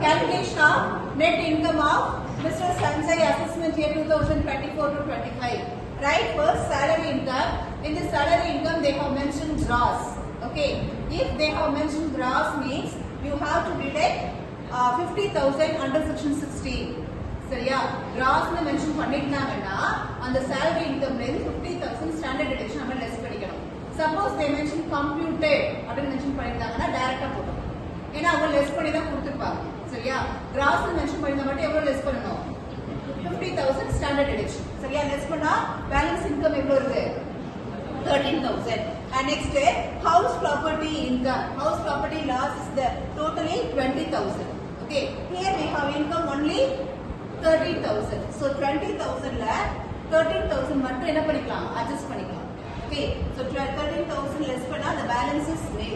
calculation of net income of Mr. Sanjay assessment year 2024 to 25. Right, first salary income. In the salary income they have mentioned gross. Okay, if they have mentioned gross means you have to deduct 50,000 under section 16. சரியா gross னு mention பண்ணிட்டாங்கன்னா அந்த salary income ல இருந்து 50,000 standard deduction நம்ம less பண்ணிக்கணும். Suppose they mention computed அப்படி mention பண்ணிட்டாங்கன்னா டைரக்டா போடணும். ஏன்னா அவங்க லெஸ் பண்ணி தான் கொடுத்திருப்பாங்க. சரியா gross னு மென்ஷன் பண்ணினா மட்டும் எவ்வளவு லெஸ் பண்ணனும் 50,000 ஸ்டாண்டர்ட் டிடக்ஷன். சரியா லெஸ் பண்ணா பேலன்ஸ் இன்கம் எவ்வளவு இருக்கு 13,000. And next house property income. House property loss is the totally 20,000. Okay, here we have income only 13,000. So 20,000 ல 13,000 மட்டும் என்ன பண்ணிக்கலாம் adjust பண்ணிக்கலாம். Okay, so 13,000 less பண்ணா the balance is nil.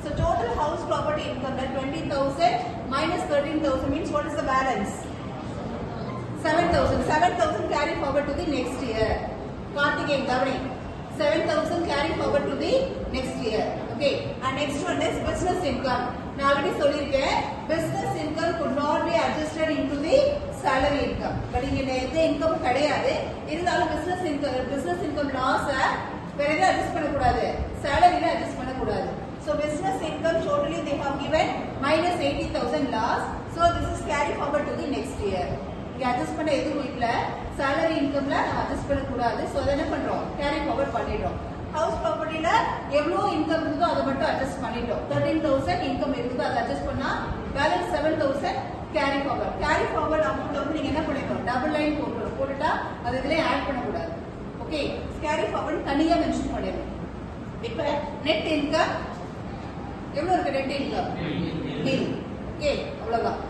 So total house property income ல 20,000 minus 13,000 means what is the balance 7,000. 7,000 carry forward to the next year. Karthikeyan கவனி 7,000 carry forward to the next year. Okay, and next one is business income. நான் already சொல்லிருக்கேன் business income could not be adjusted into the salary income. But இங்க எந்த income கிடையாது. இருந்தாலும் business income loss வேற எதுல adjust பண்ண கூடாது salaryல அட்ஜஸ்ட் பண்ண கூடாது. So business income totally they have given minus 80,000 loss. So this is carry forward to the next year. இங்க அட்ஜஸ்ட் பண்ண எதுவும் இல்ல salary incomeல நம்ம அட்ஜஸ்ட் பண்ண கூடாது. சோ அத என்ன பண்றோம் carry forward பண்ணிடுறோம். ஹவுஸ் ப்ராப்பர்ட்டில எவ்வளவு இன்கம் இருந்தோ அதை மட்டும் அட்ஜஸ்ட் பண்ணிட்டோம். 13,000 இன்கம் இருந்தோ அதை அட்ஜஸ்ட் பண்ணா balance 7,000 carry forward. Carry forward amount வந்து நீங்க என்ன பண்ணிக்கணும் டபுள் லைன் போட்டுட்டா அது இதுலயே ஆட் பண்ண கூடாது. ஓகே, கேரி ஃபார்வர்ட் தனியா மென்ஷன் பண்ணிடணும். இப்ப நெட் இன்கம் எவ்வளவு இருக்கு நெட் இன்கம் 0. ஓகே, அவ்வளவுதான்.